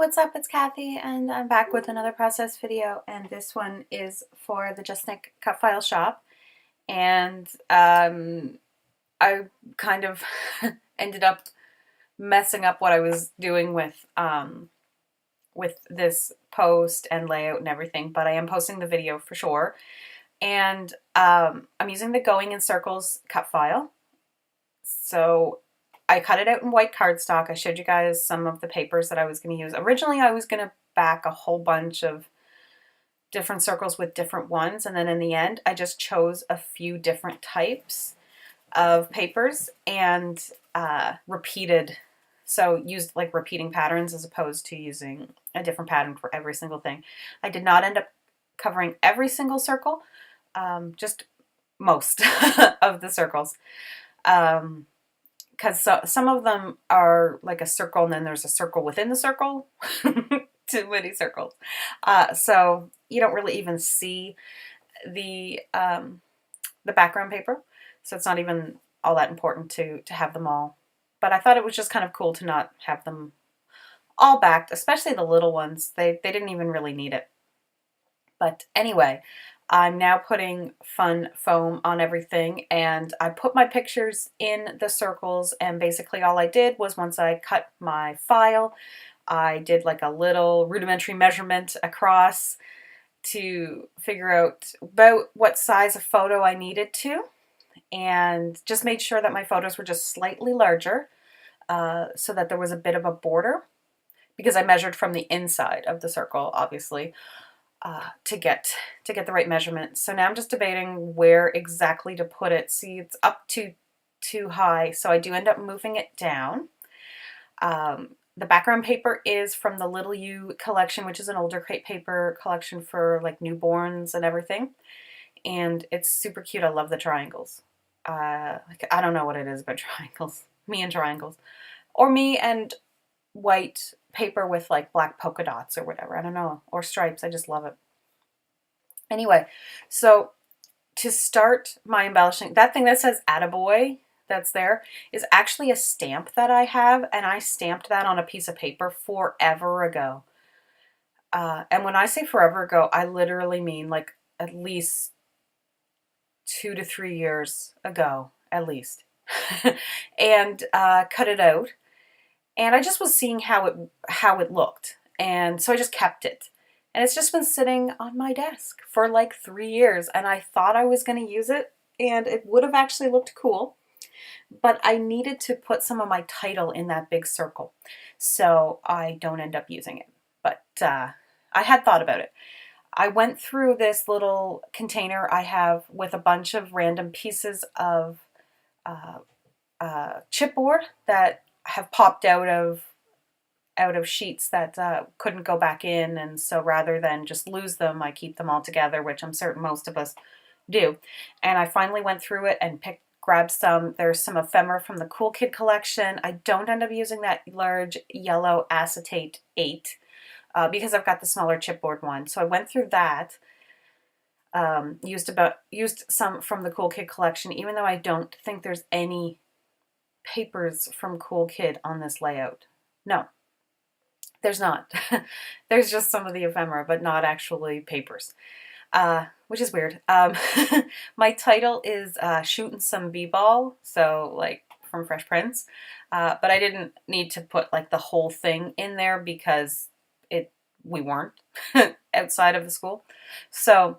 what's up? It's Kathy, and I'm back with another process video, and this one is for the JustNick cut file shop. And I kind of ended up messing up what I was doing with this post and layout and everything, but I am posting the video for sure. And I'm using the Going in Circles cut file. So I cut it out in white cardstock. I showed you guys some of the papers that I was going to use. Originally, I was going to back a whole bunch of different circles with different ones, and then in the end, I just chose a few different types of papers and repeated. So used like repeating patterns as opposed to using a different pattern for every single thing. I did not end up covering every single circle, just most of the circles. Because some of them are like a circle and then there's a circle within the circle. Too many circles. So you don't really even see the background paper. So it's not even all that important to have them all. But I thought it was just kind of cool to not have them all backed, especially the little ones. They didn't even really need it. But anyway, I'm now putting fun foam on everything, and I put my pictures in the circles, and basically all I did was once I cut my file, I did like a little rudimentary measurement across to figure out about what size of photo I needed to, and just made sure that my photos were just slightly larger so that there was a bit of a border, because I measured from the inside of the circle, obviously. To get the right measurement. So now I'm just debating where exactly to put it. See, it's up too high, so I do end up moving it down. The background paper is from the Little U collection, which is an older crepe paper collection for like newborns and everything. And it's super cute. I love the triangles. Like, I don't know what it is about triangles. Me and triangles. Or me and white paper with like black polka dots or whatever. I don't know. Or stripes. I just love it. Anyway, so to start my embellishing, that thing that says Attaboy that's there is actually a stamp that I have, and I stamped that on a piece of paper forever ago. And when I say forever ago, I literally mean like at least 2 to 3 years ago, at least. And cut it out. And I just was seeing how it looked. And so I just kept it. And it's just been sitting on my desk for like 3 years. And I thought I was going to use it, and it would have actually looked cool. But I needed to put some of my title in that big circle, so I don't end up using it. But I had thought about it. I went through this little container I have with a bunch of random pieces of chipboard that have popped out of sheets that couldn't go back in, and so rather than just lose them, I keep them all together, which I'm certain most of us do. And I finally went through it and grabbed some. There's some ephemera from the Cool Kid collection. I don't end up using that large yellow acetate 8 because I've got the smaller chipboard one. So I went through that. Used some from the Cool Kid collection, even though I don't think there's any papers from Cool Kid on this layout. No, there's not. There's just some of the ephemera, but not actually papers, which is weird. My title is Shootin' Some B-Ball, so like from Fresh Prince, but I didn't need to put like the whole thing in there because we weren't outside of the school, so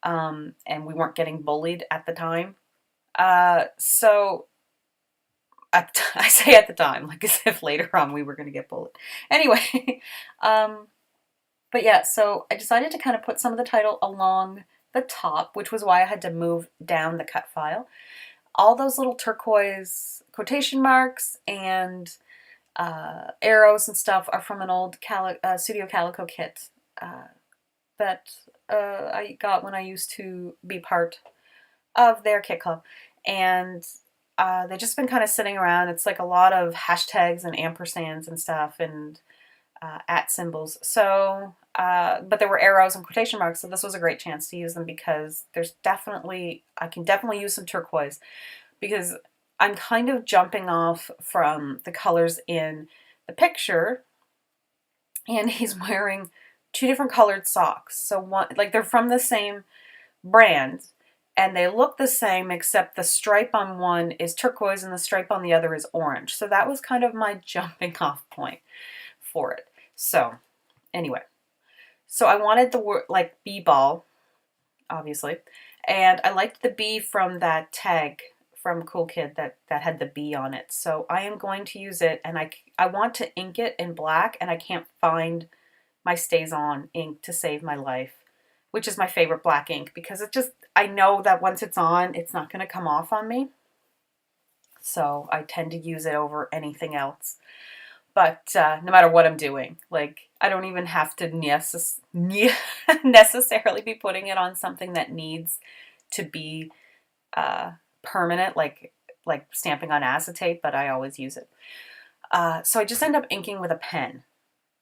and we weren't getting bullied at the time, so. I say at the time, like as if later on we were going to get bullied. Anyway, but yeah, so I decided to kind of put some of the title along the top, which was why I had to move down the cut file. All those little turquoise quotation marks and arrows and stuff are from an old Studio Calico kit that I got when I used to be part of their kit club. And they've just been kind of sitting around. It's like a lot of hashtags and ampersands and stuff and at symbols. So, but there were arrows and quotation marks, so this was a great chance to use them because I can definitely use some turquoise because I'm kind of jumping off from the colors in the picture and he's wearing two different colored socks. So one, like they're from the same brand, and they look the same except the stripe on one is turquoise and the stripe on the other is orange. So that was kind of my jumping off point for it. So anyway, so I wanted the word like bee ball, obviously, and I liked the bee from that tag from Cool Kid that had the bee on it. So I am going to use it, and I want to ink it in black, and I can't find my Stays On ink to save my life, which is my favorite black ink because it just, I know that once it's on, it's not going to come off on me. So I tend to use it over anything else. But no matter what I'm doing, like I don't even have to necessarily be putting it on something that needs to be permanent, like stamping on acetate, but I always use it. So I just end up inking with a pen,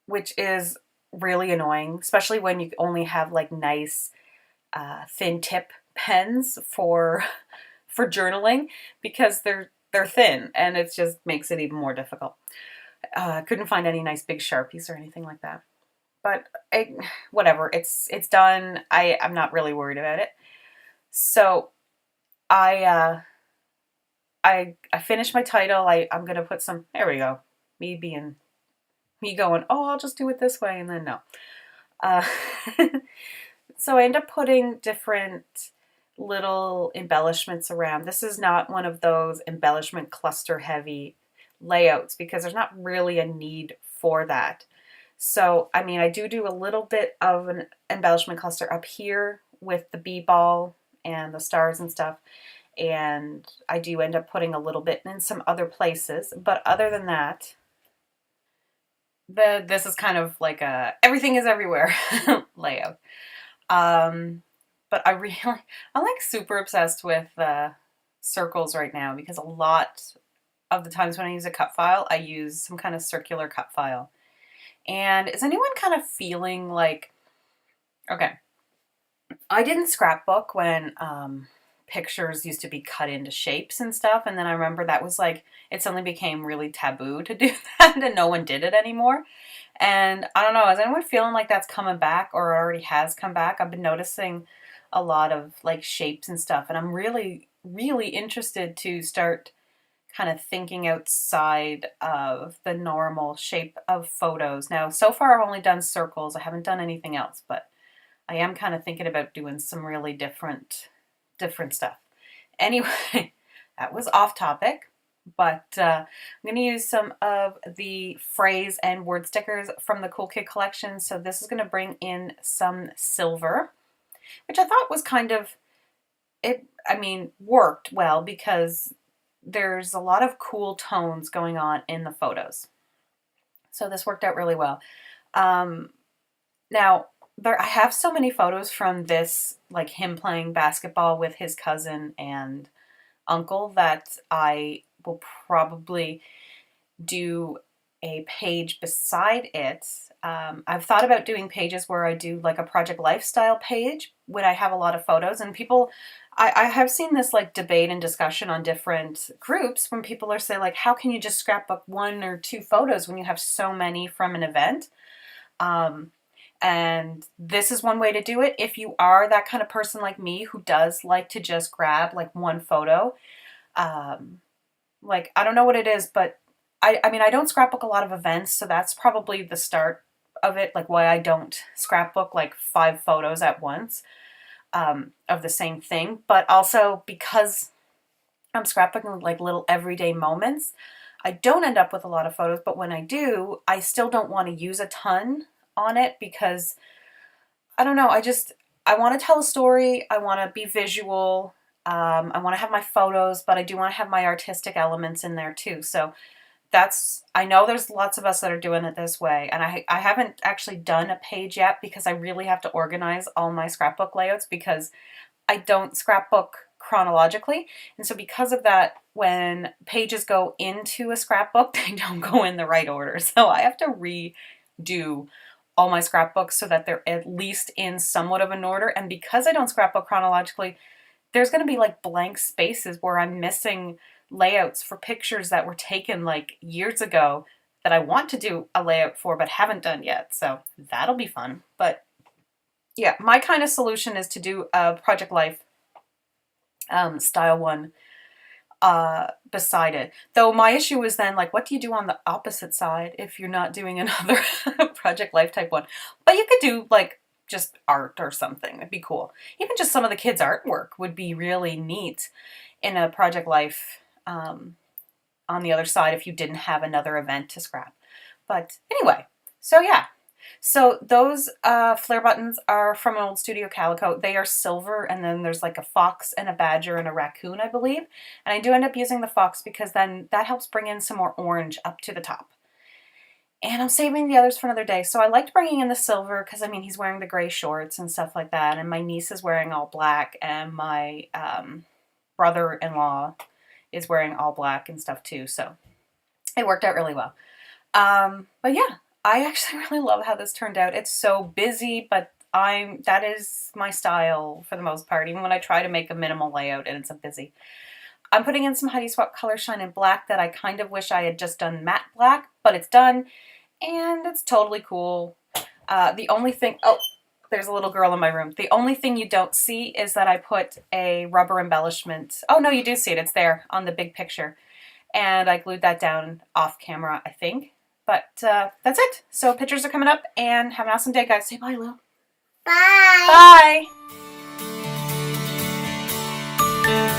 which is really annoying, especially when you only have like nice thin tip pens for journaling, because they're thin and it just makes it even more difficult. Couldn't find any nice big Sharpies or anything like that. But whatever, it's done. I'm not really worried about it. So I finished my title. I'm gonna put some, there we go. Me going, oh, I'll just do it this way, and then no. Uh, so I end up putting different little embellishments around. This is not one of those embellishment cluster heavy layouts because there's not really a need for that. So, I mean, I do a little bit of an embellishment cluster up here with the bee ball and the stars and stuff. And I do end up putting a little bit in some other places. But other than that, this is kind of like a everything is everywhere layout. But I'm like super obsessed with circles right now because a lot of the times when I use a cut file, I use some kind of circular cut file. And is anyone kind of feeling like, okay, I didn't scrapbook when pictures used to be cut into shapes and stuff. And then I remember that was like, it suddenly became really taboo to do that and no one did it anymore. And I don't know, is anyone feeling like that's coming back or already has come back? I've been noticing a lot of like shapes and stuff, and I'm really, really interested to start kind of thinking outside of the normal shape of photos. Now, so far I've only done circles. I haven't done anything else, but I am kind of thinking about doing some really different stuff. Anyway, that was off topic, but I'm going to use some of the phrase and word stickers from the Cool Kid collection. So this is going to bring in some silver, which I thought was kind of, worked well because there's a lot of cool tones going on in the photos. So this worked out really well. Now, I have so many photos from this, like him playing basketball with his cousin and uncle, that I will probably do a page beside it. I've thought about doing pages where I do like a project lifestyle page when I have a lot of photos, and people, I have seen this like debate and discussion on different groups when people are saying like, how can you just scrapbook one or two photos when you have so many from an event? And this is one way to do it. If you are that kind of person like me who does like to just grab like one photo, like I don't know what it is, but I mean, I don't scrapbook a lot of events, so that's probably the start of it, like why I don't scrapbook like 5 photos at once of the same thing. But also because I'm scrapbooking like little everyday moments, I don't end up with a lot of photos, but when I do, I still don't want to use a ton on it because I don't know, I want to tell a story, I want to be visual, I want to have my photos, but I do want to have my artistic elements in there too. So I know there's lots of us that are doing it this way, and I haven't actually done a page yet because I really have to organize all my scrapbook layouts because I don't scrapbook chronologically. And so because of that, when pages go into a scrapbook, they don't go in the right order. So I have to redo all my scrapbooks so that they're at least in somewhat of an order. And because I don't scrapbook chronologically, there's going to be like blank spaces where I'm missing layouts for pictures that were taken like years ago that I want to do a layout for but haven't done yet. So that'll be fun. But yeah, my kind of solution is to do a Project Life style one beside it. Though my issue is then, like, what do you do on the opposite side if you're not doing another Project Life type one? But you could do, like, just art or something. It'd be cool. Even just some of the kids' artwork would be really neat in a Project Life on the other side if you didn't have another event to scrap. But anyway, so yeah. So those flare buttons are from an old Studio Calico. They are silver, and then there's like a fox and a badger and a raccoon, I believe. And I do end up using the fox because then that helps bring in some more orange up to the top. And I'm saving the others for another day. So I liked bringing in the silver because, I mean, he's wearing the gray shorts and stuff like that. And my niece is wearing all black, and my brother-in-law is wearing all black and stuff too. So it worked out really well. But yeah. I actually really love how this turned out. It's so busy, but that is my style for the most part, even when I try to make a minimal layout and it's a busy. I'm putting in some Heidi Swap Color Shine in black that I kind of wish I had just done matte black, but it's done, and it's totally cool. The only thing, oh, there's a little girl in my room. The only thing you don't see is that I put a rubber embellishment. Oh no, you do see it. It's there on the big picture. And I glued that down off camera, I think. But that's it. So pictures are coming up, and have an awesome day, guys. Say bye, Lou. Bye. Bye.